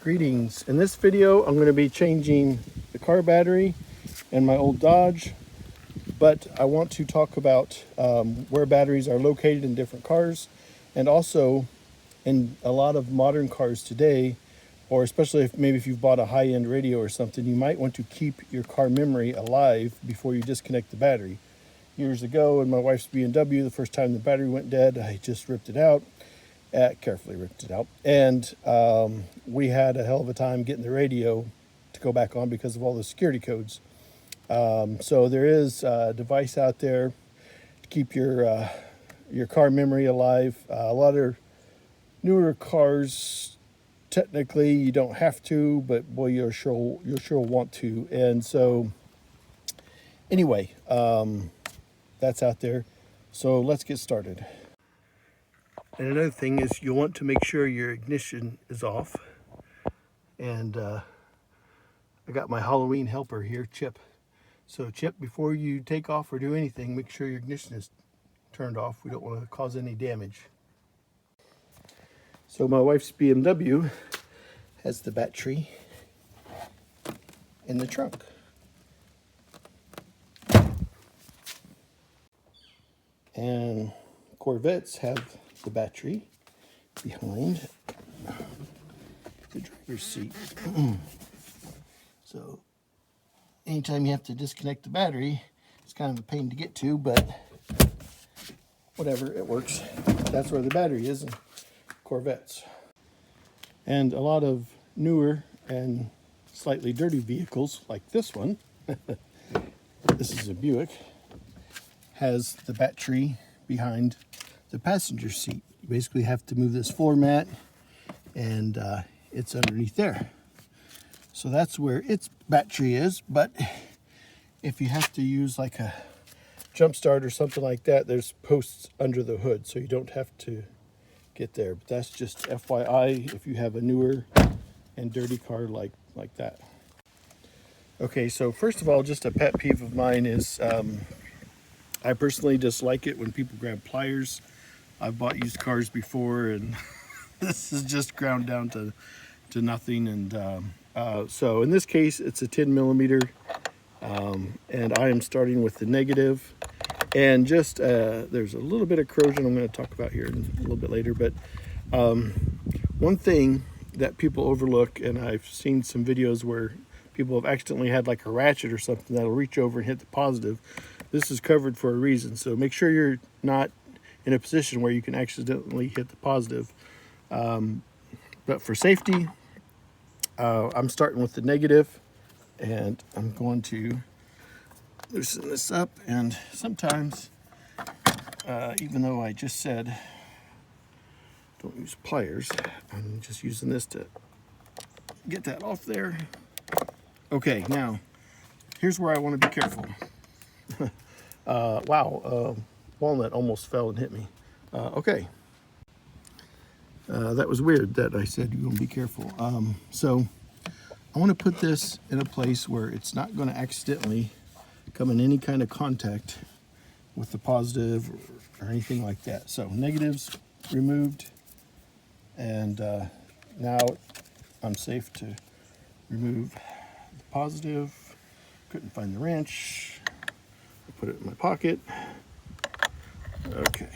Greetings. In this video, I'm going to be changing the car battery in my old Dodge, but I want to talk about where batteries are located in different cars, and also in a lot of modern cars today, or especially if you've bought a high-end radio or something, you might want to keep your car memory alive before you disconnect the battery. Years ago in my wife's BMW, the first time the battery went dead, I just ripped it out. Carefully ripped it out, and we had a hell of a time getting the radio to go back on because of all the security codes. So there is a device out there to keep your car memory alive. A lot of newer cars, technically you don't have to, but boy, you'll sure want to. And so anyway, that's out there. So let's get started. And another thing is you'll want to make sure your ignition is off. And I got my Halloween helper here, Chip. So Chip, before you take off or do anything, make sure your ignition is turned off. We don't want to cause any damage. So my wife's BMW has the battery in the trunk. And Corvettes have the battery behind the driver's seat. So anytime you have to disconnect the battery, it's kind of a pain to get to, but whatever, it works. That's where the battery is in Corvettes. And a lot of newer and slightly dirty vehicles like this one, this is a Buick, has the battery behind the passenger seat. You basically have to move this floor mat, and it's underneath there. So that's where its battery is. But if you have to use like a jump start or something like that, there's posts under the hood, so you don't have to get there. But that's just FYI if you have a newer and dirty car like that. Okay, so first of all, just a pet peeve of mine is I personally dislike it when people grab pliers. I've bought used cars before, and this is just ground down to nothing. And so in this case, it's a 10 millimeter, and I am starting with the negative. And just there's a little bit of corrosion I'm going to talk about here a little bit later. But one thing that people overlook, and I've seen some videos where people have accidentally had like a ratchet or something that'll reach over and hit the positive. This is covered for a reason, so make sure you're not in a position where you can accidentally hit the positive. But for safety, I'm starting with the negative, and I'm going to loosen this up. And sometimes, even though I just said don't use pliers, I'm just using this to get that off there. Okay, now here's where I want to be careful. Wow, walnut almost fell and hit me. Okay. That was weird that I said you're going to be careful. So I want to put this in a place where it's not going to accidentally come in any kind of contact with the positive or anything like that. So negatives removed, and now I'm safe to remove the positive. Couldn't find the wrench. I put it in my pocket. Okay.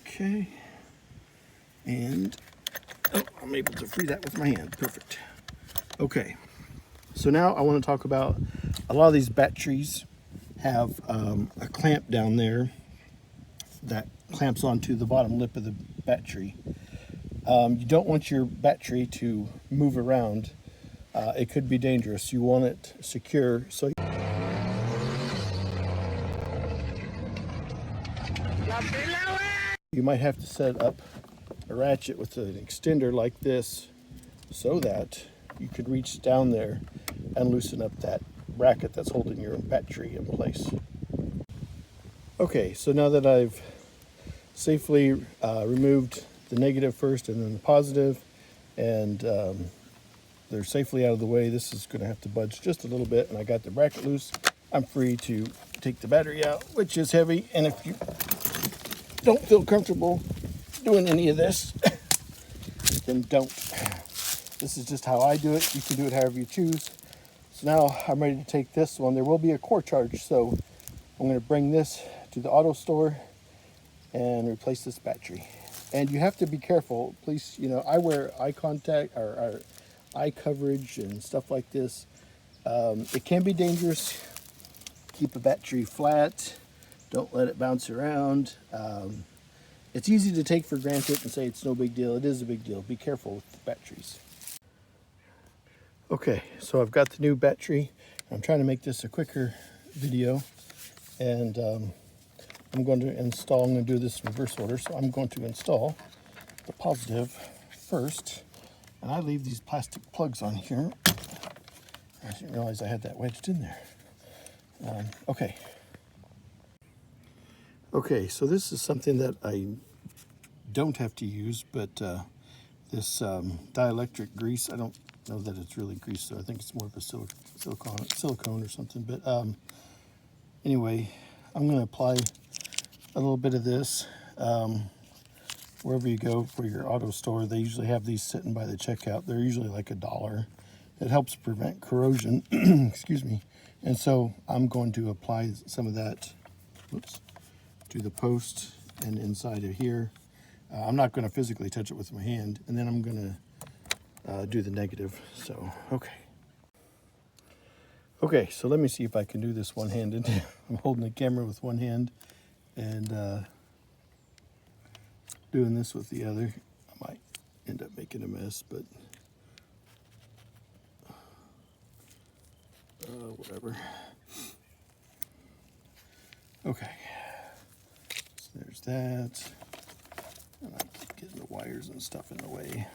Okay. And I'm able to free that with my hand. Perfect. Okay. So now I want to talk about a lot of these batteries have a clamp down there that clamps onto the bottom lip of the battery. You don't want your battery to move around. It could be dangerous. You want it secure. So you might have to set up a ratchet with an extender like this so that you could reach down there and loosen up that bracket that's holding your battery in place. Okay, so now that I've safely removed the negative first and then the positive, and they're safely out of the way, this is going to have to budge just a little bit, and I got the bracket loose. I'm free to take the battery out, which is heavy, and if you don't feel comfortable doing any of this, then don't. This is just how I do it. You can do it however you choose. So now I'm ready to take this one. There will be a core charge, so I'm going to bring this to the auto store and replace this battery. And you have to be careful. Please, you know, I wear eye contact or eye coverage and stuff like this. It can be dangerous. Keep a battery flat. Don't let it bounce around. It's easy to take for granted and say it's no big deal. It is a big deal. Be careful with the batteries. Okay, so I've got the new battery. I'm trying to make this a quicker video. And I'm going to install, I'm going to do this in reverse order. So I'm going to install the positive first. And I leave these plastic plugs on here. I didn't realize I had that wedged in there. Okay. Okay, so this is something that I don't have to use, but this dielectric grease, I don't know that it's really grease, so I think it's more of a silicone or something. But anyway, I'm going to apply a little bit of this. Wherever you go for your auto store, they usually have these sitting by the checkout. They're usually like $1. It helps prevent corrosion, excuse me. And so I'm going to apply some of that, to the post and inside of here. I'm not going to physically touch it with my hand, and then I'm going to do the negative. So, okay. Okay, so let me see if I can do this one-handed. I'm holding the camera with one hand and doing this with the other. I might end up making a mess, but whatever. Okay, so there's that. And I keep getting the wires and stuff in the way.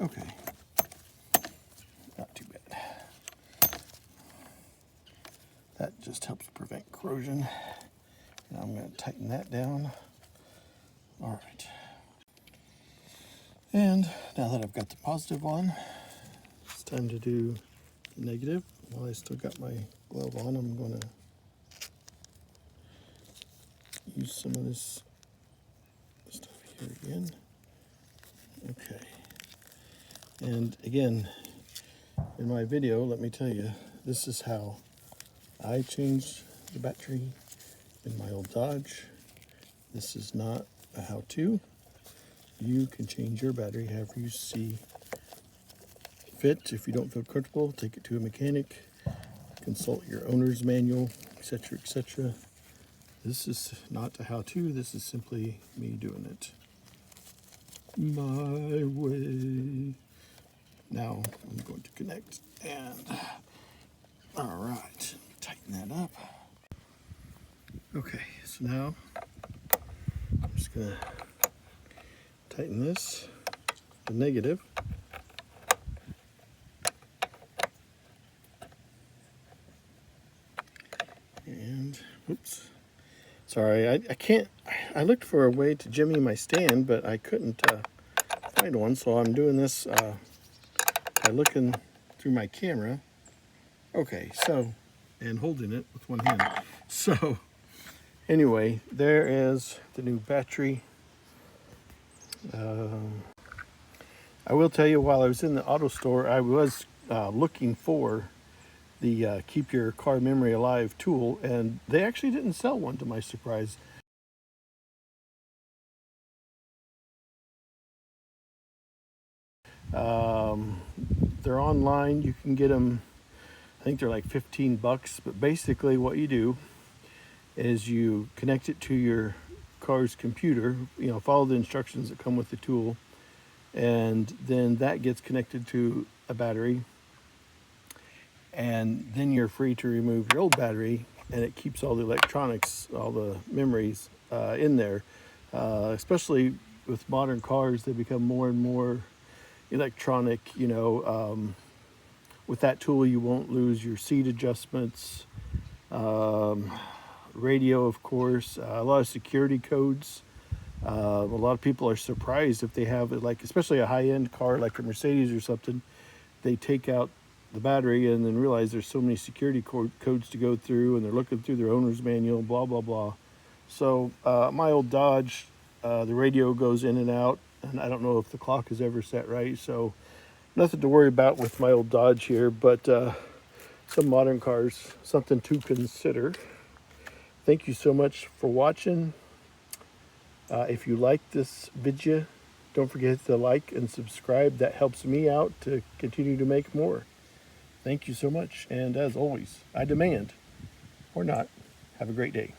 Okay, not too bad. That just helps prevent corrosion. And I'm going to tighten that down. All right. And now that I've got the positive on, it's time to do the negative. While I still got my glove on, I'm going to use some of this stuff here again. Okay. And again, in my video, let me tell you, this is how I changed the battery in my old Dodge. This is not a how-to. You can change your battery however you see fit. If you don't feel comfortable, take it to a mechanic, consult your owner's manual, etc., etc. This is not a how-to. This is simply me doing it my way. Now I'm going to connect, and all right, tighten that up. Okay, so now I'm just gonna tighten this, the negative. And, oops, sorry, I can't, I looked for a way to jimmy my stand, but I couldn't find one, so I'm doing this by looking through my camera. Okay, so, and holding it with one hand. So, anyway, there is the new battery. I will tell you, while I was in the auto store, I was looking for the Keep Your Car Memory Alive tool, and they actually didn't sell one, to my surprise. They're online. You can get them, I think they're like $15, but basically what you do is you connect it to your car's computer, you know, follow the instructions that come with the tool, and then that gets connected to a battery, and then you're free to remove your old battery, and it keeps all the electronics, all the memories in there. Especially with modern cars, they become more and more electronic. You know, with that tool you won't lose your seat adjustments, radio, of course, a lot of security codes. A lot of people are surprised if they have, like, especially a high-end car like a Mercedes or something, they take out the battery and then realize there's so many security codes to go through, and they're looking through their owner's manual, blah, blah, blah. So my old Dodge, the radio goes in and out, and I don't know if the clock is ever set right. So nothing to worry about with my old Dodge here, but some modern cars, something to consider. Thank you so much for watching. If you like this video, don't forget to like and subscribe. That helps me out to continue to make more. Thank you so much. And as always, I demand, or not, have a great day.